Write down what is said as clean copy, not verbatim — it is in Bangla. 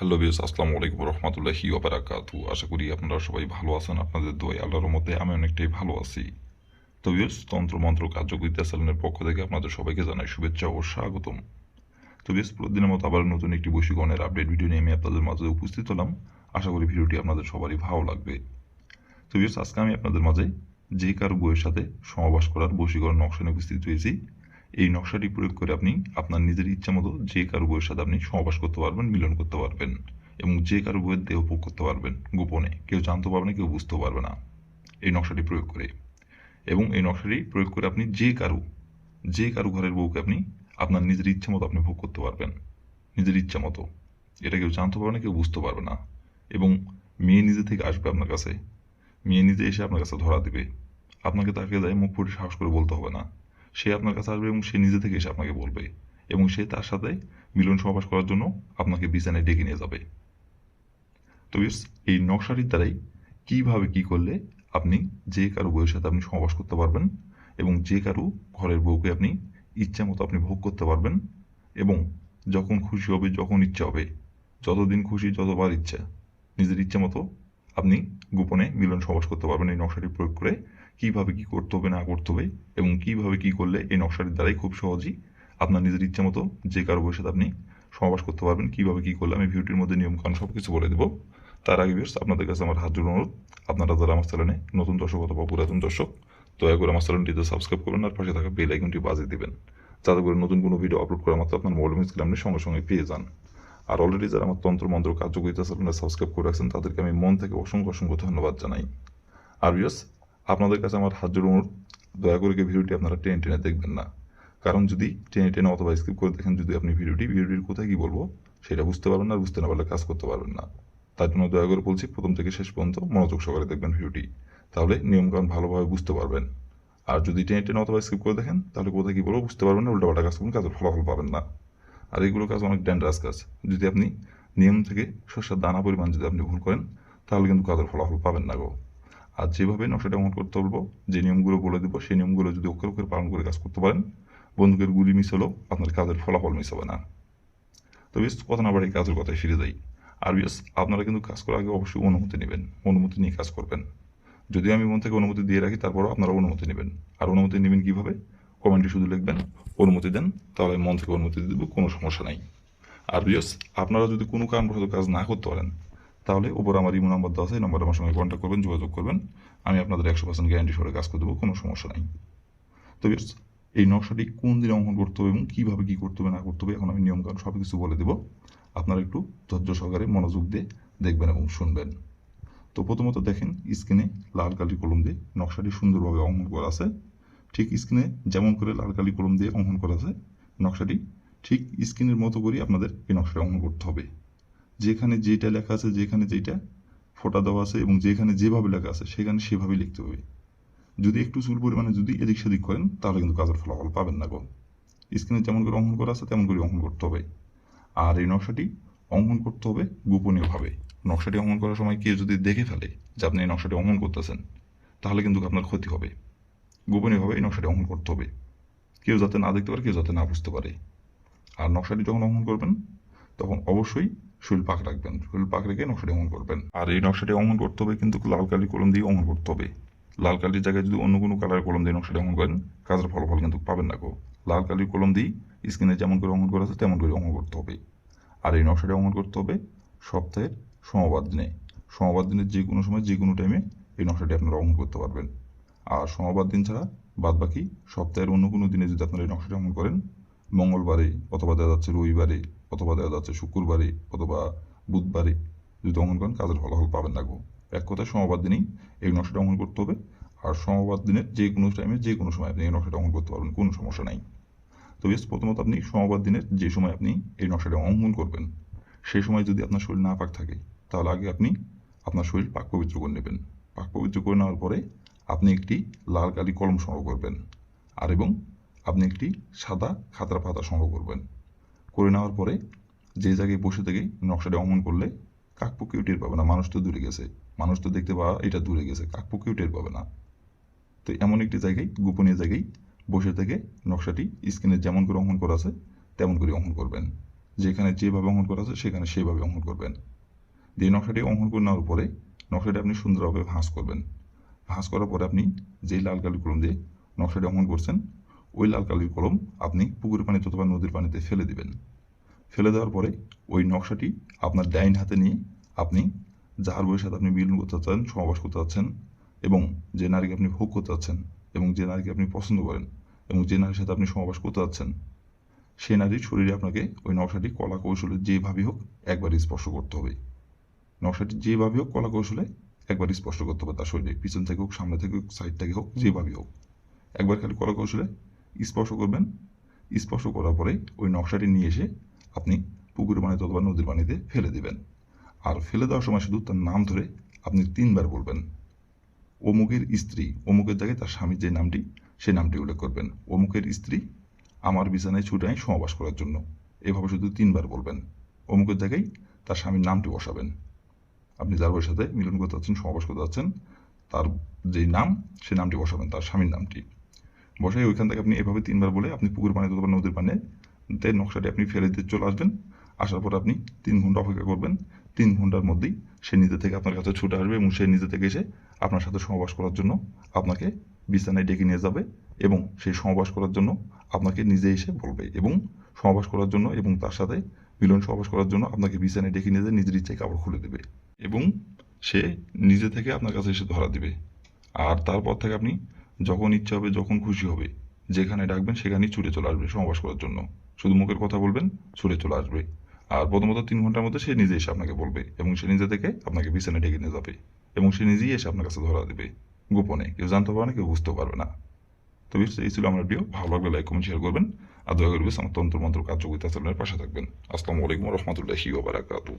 হ্যালো ভিউয়ার্স, আসসালামু আলাইকুম রহমতুল্লাহি ওয়া বারাকাতুহু। আশা করি আপনারা সবাই ভালো আছেন। আপনাদের দোয়ায় আল্লাহর রহমতে আমি অনেকটাই ভালো আছি। তো ভিউয়ার্স, তন্ত্র মন্ত্র কার্যবিদ্যা চ্যানেলের পক্ষ থেকে আপনাদের সবাইকে জানাই শুভেচ্ছা ও স্বাগতম। তো ভিউয়ার্স, প্রতিদিনের মতো আবার নতুন একটি বশীকরণের আপডেট ভিডিও নিয়ে আমি আপনাদের মাঝে উপস্থিত হলাম। আশা করি ভিডিওটি আপনাদের সবারই ভালো লাগবে। তো ভিউয়ার্স, আজকে আমি আপনাদের মাঝে যে কারো বইয়ের সাথে সহবাস করার বশীকরণ নকশা নিয়ে উপস্থিত হয়েছি। এই নকশাটি প্রয়োগ করে আপনি আপনার নিজের ইচ্ছা মতো যে কারো বইয়ের সাথে আপনি সহবাস করতে পারবেন, মিলন করতে পারবেন এবং যে কারো বইয়ের দেহ ভোগ করতে পারবেন গোপনে। কেউ জানতে পারবে না, কেউ বুঝতেও পারবে না এই নকশাটি প্রয়োগ করে। এবং এই নকশাটি প্রয়োগ করে আপনি যে কারো ঘরের বউকে আপনি আপনার নিজের ইচ্ছা মতো আপনি ভোগ করতে পারবেন, নিজের ইচ্ছা মতো। এটা কেউ জানতে পারবে না, কেউ বুঝতে পারবে না। এবং মেয়ে নিজে থেকে আসবে আপনার কাছে, মেয়ে নিজে এসে আপনার কাছে ধরা দিবে। আপনাকে তাকে দেয় মুখ ফুটে সাহস করে বলতে হবে না। সে আপনার কাছে আসবে এবং সে নিজে থেকে এসে আপনাকে বলবে, এবং সে তার সাথে মিলন সহবাস করার জন্য আপনাকে বিছানায় ডেকে নিয়ে যাবে। তো এই নকশাটির দ্বারাই কিভাবে কি করলে আপনি যে কারো বউয়ের সাথে আপনি সহবাস করতে পারবেন এবং যে কারো ঘরের বউকে আপনি ইচ্ছা মতো আপনি ভোগ করতে পারবেন, এবং যখন খুশি হবে, যখন ইচ্ছা হবে, যতদিন খুশি, যতবার ইচ্ছা, নিজের ইচ্ছা মতো আপনি গোপনে মিলন সহবাস করতে পারবেন এই নকশাটি প্রয়োগ করে। কিভাবে কি করতে হবে না করতে হবে এবং কিভাবে কি করলে এই নকশাটির দ্বারাই খুব সহজেই আপনার নিজের ইচ্ছা মতো যে কারো বউয়ের সাথে আপনি সহবাস করতে পারবেন, কিভাবে কি করলে আমি ভিডিওটির মধ্যে নিয়মকানুন সব কিছু বলে দেবো। তার আগে ভিউয়ার্স, আপনাদের কাছে আমার হাত জোড় অনুরোধ, আপনারা যারা আমার চ্যানেলে নতুন দর্শক অথবা পুরাতন দর্শক, দয়া করে আমার চ্যানেলটিতে সাবস্ক্রাইব করবেন আর পাশে থাকা বেল আইকনটি বাজিয়ে দিবেন, যাতে করে নতুন কোনো ভিডিও আপলোড করা মাত্র আপনার মোবাইল স্ক্রিনে আপনি সঙ্গে সঙ্গে পেয়ে যান। আর অলরেডি যারা আমার তন্ত্র মন্ত্র কার্যকরিতা চ্যানেলে সাবস্ক্রাইব করে রাখছেন তাদেরকে আমি মন থেকে অসংখ্য অসংখ্য ধন্যবাদ জানাই। আর ভিউয়ার্স, আপনাদের কাছে আমার হাত জোড় অনুরোধ, দয়া করে ভিডিওটি আপনারা টেনে টেনে দেখবেন না। কারণ যদি টেনে টেনে অথবা স্কিপ করে দেখেন, যদি আপনি ভিডিওটির কোথায় কি বলবো সেটা বুঝতে পারবেন না, আর বুঝতে না পারলে কাজ করতে পারবেন না। তার জন্য দয়া করে বলছি, প্রথম থেকে শেষ পর্যন্ত মনোযোগ সহকারে দেখবেন ভিডিওটি, তাহলে নিয়মকানুন ভালোভাবে বুঝতে পারবেন। আর যদি টেনে টেনে অথবা স্কিপ করে দেখেন, তাহলে কোথায় কি বলবো বুঝতে পারবেন না, উল্টাপাল্টা কাজ করবেন, কাজের ফলাফল পাবেন না। আর এইগুলো কাজ অনেক ডেঞ্জারাস কাজ। যদি আপনি নিয়ম থেকে শস্যের দানা পরিমাণ যদি আপনি ভুল করেন, তাহলে কিন্তু কাজের ফলাফল পাবেন না গো। আর যেভাবে নকশাটা অঙ্কন করতে বলবো, যে নিয়মগুলো বলে দেবো, সেই নিয়মগুলো যদি অক্ষরে অক্ষরে পালন করে কাজ করতে পারেন, বন্দুকের গুলি মিস হলেও আপনার কাজের ফলাফল মিস হবে না। তো বেশ, কথা না বাড়ি কাজের কথায় ফিরে যাই। আর বেশ, আপনারা কিন্তু কাজ করার আগে অবশ্যই অনুমতি নেবেন, অনুমতি নিয়ে কাজ করবেন। যদিও আমি মন থেকে অনুমতি দিয়ে রাখি, তারপরও আপনারা অনুমতি নেবেন। আর অনুমতি নেবেন কীভাবে? কমেন্টে শুধু লিখবেন অনুমতি দেন, তাহলে মন থেকে অনুমতি দিয়ে দেবো, কোনো সমস্যা নাই। আর বিয়স, আপনারা যদি কোনো কারণবশত কাজ না করতে পারেন, তাহলে উপর আমার ইমো নাম্বার দেওয়া আছে, এই নাম্বারে আমার সঙ্গে কন্ট্যাক্ট করবেন, যোগাযোগ করবেন। আমি আপনাদের 100% গ্যারান্টি সহকারে কাজ করে দেবো, কোনো সমস্যা নাই। তো বিয়স, এই নকশাটি কোন দিনে অঙ্কন করতে হবে এবং কীভাবে কী করতে হবে না করতে হবে, এখন আমি নিয়মকানুন সব কিছু বলে দেবো। আপনারা একটু ধৈর্য সহকারে মনোযোগ দিয়ে দেখবেন এবং শুনবেন। তো প্রথমত দেখেন, স্ক্রিনে লাল কালি কলম দিয়ে নকশাটি সুন্দরভাবে অঙ্কন করা আছে। ঠিক স্ক্রিনে যেমন করে লাল কালি কলম দিয়ে অঙ্কন করা আছে, নকশাটি ঠিক স্ক্রিনের মতো করেই আপনাদের এই নকশাটা অঙ্কন করতে হবে। যেখানে যেটা লেখা আছে, যেখানে যেটা ফোঁটা দেওয়া আছে এবং যেখানে যেভাবে লেখা আছে সেখানে সেভাবেই লিখতে হবে। যদি একটু চুল পরিমাণে যদি এদিক সেদিক করেন, তাহলে কিন্তু কাজের ফলাফল পাবেন না গো। স্ক্রিনে যেমন করে অঙ্কন করা আছে তেমন করে অঙ্কন করতে হবে। আর এই নকশাটি অঙ্কন করতে হবে গোপনীয়ভাবে। নকশাটি অঙ্কন করার সময় কেউ যদি দেখে ফেলে যে আপনি এই নকশাটি অঙ্কন করতেছেন, তাহলে কিন্তু আপনার ক্ষতি হবে। গোপনীয়ভাবে এই নকশাটি অঙ্কন করতে হবে, কেউ যাতে না দেখতে পারে, কেউ যাতে না বুঝতে পারে। আর নকশাটি যখন অঙ্কন করবেন, তখন অবশ্যই শরীর পাক রাখবেন, শরীর পাক রেখে নকশাটি অঙ্কন করবেন। আর এই নকশাটি অঙ্কন করতে হবে কিন্তু লাল কালি কলম দিয়ে অঙ্কন করতে হবে। লাল কালির জায়গায় যদি অন্য কোনো কালারের কলম দিয়ে নকশাটি অঙ্কন করেন, কাজের ফলাফল কিন্তু পাবেন না গো। লাল কালির কলম দিয়ে স্ক্রিনে যেমন করে অঙ্কন করা আছে তেমন করে অঙ্কন করতে হবে। আর এই নকশাটি অঙ্কন করতে হবে সপ্তাহের সোমবার দিনে। সোমবার দিনের যে কোনো সময়, যে কোনো টাইমে এই নকশাটি আপনারা অঙ্কন করতে পারবেন। আর সোমবার দিন ছাড়া বাদ বাকি সপ্তাহের অন্য কোনো দিনে যদি আপনারা এই নকশাটি অঙ্কন করেন, মঙ্গলবারে অথবা দেখা যাচ্ছে রবিবারে অথবা দেখা যাচ্ছে শুক্রবারে অথবা বুধবারে যদি অঙ্কন করেন, কাজের ফলাফল পাবেন না গো। এক কথায় সোমবার দিনেই এই নকশাটা অঙ্কন করতে হবে। আর সোমবার দিনের যে কোনো টাইমে, যে কোনো সময় আপনি এই নকশাটা অঙ্কন করতে পারবেন, কোনো সমস্যা নাই। তো বেশ, প্রথমত আপনি সোমবার দিনের যে সময় আপনি এই নকশাটা অঙ্কন করবেন, সেই সময় যদি আপনার শরীর না পাক থাকে, তাহলে আগে আপনি আপনার শরীর পাক পবিত্র করে নেবেন। পাক পবিত্র করে নেওয়ার পরে আপনি একটি লাল কালি কলম সংগ্রহ করবেন, আর এবং আপনি একটি সাদা খাতার পাতা সংগ্রহ করবেন। করে নেওয়ার পরে যে জায়গায় বসে থেকে নকশাটা অঙ্কন করলে কাকপক্ষেও টের পাবে না, মানুষ তো দূরে গেছে, মানুষ তো দেখতে পাওয়া এটা দূরে গেছে, কাকপক্ষেও টের পাবে না। তো এমন একটি জায়গায়, গোপনীয় জায়গায় বসে থেকে নকশাটি স্ক্রিনে যেমন করে অঙ্কন করা আছে তেমন করে অঙ্কন করবেন। যেখানে যেভাবে অঙ্কন করা আছে সেখানে সেইভাবে অঙ্কন করবেন। দিয়ে নকশাটি অঙ্কন করে নেওয়ার পরে নকশাটি আপনি সুন্দরভাবে ভাঁজ করবেন। ভাঁজ করার পরে আপনি যেই লাল কালির কলম দিয়ে নকশাটি অঙ্কন করছেন ওই লাল কালির কলম আপনি পুকুরের পানিতে অথবা নদীর পানিতে ফেলে দিবেন। ফেলে দেওয়ার পরে ওই নকশাটি আপনার ডাইন হাতে নিয়ে আপনি যার বউয়ের সাথে আপনি মিলন করতে চাচ্ছেন, সহবাস করতে চাচ্ছেন, এবং যে নারীকে আপনি ভোগ করতে চাচ্ছেন, এবং যে নারীকে আপনি পছন্দ করেন, এবং যে নারীর সাথে আপনি সহবাস করতে চাচ্ছেন, সেই নারীর শরীরে আপনাকে ওই নকশাটি কলা কৌশলে যেভাবেই হোক একবার স্পর্শ করতে হবে। নকশাটি যেভাবে হোক কলা কৌশলে একবার স্পর্শ করতে হবে তার শরীরে, পিছন থেকে হোক, সামনে থেকে হোক, সাইড থেকে হোক, যেভাবেই হোক একবার খালি কলা কৌশলে স্পর্শ করবেন। স্পর্শ করার পরে ওই নকশাটি নিয়ে এসে আপনি পুকুরের পানিতে অথবা নদীর পানিতে ফেলে দিবেন। আর ফেলে দেওয়ার সময় শুধু তার নাম ধরে আপনি 3 বার বলবেন। অমুকের স্ত্রী, অমুকের জায়গায় তার স্বামীর যে নামটি সেই নামটি উল্লেখ করবেন। অমুকের স্ত্রী আমার বিছানায় ছুটে আয় সহবাস করার জন্য, এভাবে শুধু 3 বার বলবেন। অমুকের জায়গায় তার স্বামীর নামটি বসাবেন। আপনি যার বউয়ের সাথে মিলন করতে যাচ্ছেন, সহবাস করতে যাচ্ছেন, তার যেই নাম সেই নামটি বসাবেন, তার স্বামীর নামটি বসাই ওইখান থেকে আপনি এভাবে 3 বার বলে আপনি পুকুর পানিতে অথবা নদীর পানিতে নকশাটি আপনি ফেলে দিয়ে চলে আসবেন। আসার পর আপনি 3 ঘন্টা অপেক্ষা করবেন। 3 ঘন্টার মধ্যেই সে নিজে থেকে আপনার কাছে ছুটে আসবে এবং সে নিজে থেকে এসে আপনার সাথে সহবাস করার জন্য আপনাকে বিছানায় ডেকে নিয়ে যাবে এবং সেই সহবাস করার জন্য আপনাকে নিজে এসে বলবে এবং সহবাস করার জন্য এবং তার সাথে মিলন সহবাস করার জন্য আপনাকে বিছানায় ডেকে নিয়ে যেয়ে নিজের ইচ্ছায় কাপড় খুলে দেবে এবং সে নিজে থেকে আপনার কাছে এসে ধরা দিবে। আর তারপর থেকে আপনি যখন ইচ্ছা হবে, যখন খুশি হবে, যেখানে ডাকবেন সেখানেই ছুটে চলে আসবে সহবাস করার জন্য। শুধু মুখের কথা বলবেন, ছুটে চলে আসবে। আর প্রথমত 3 ঘন্টার মধ্যে সে নিজে এসে আপনাকে বলবে এবং সে নিজে থেকে আপনাকে বিছানায় ডেকে নিয়ে যাবে এবং সে নিজেই এসে আপনার কাছে ধরা দেবে গোপনে। কেউ জানতে পারবে না, কেউ বুঝতেও পারবে না। তো এই ছিল আমার ভিডিও। ভালো লাগলে লাইক, কমেন্ট, শেয়ার করবেন। আর দয়া করে আমার তন্ত্র মন্ত্র কার্যকরিতা চ্যানেলের পাশে থাকবেন। আসসালামু আলাইকুম রহমতুল্লাহি ওয়া বারাকাতুহু।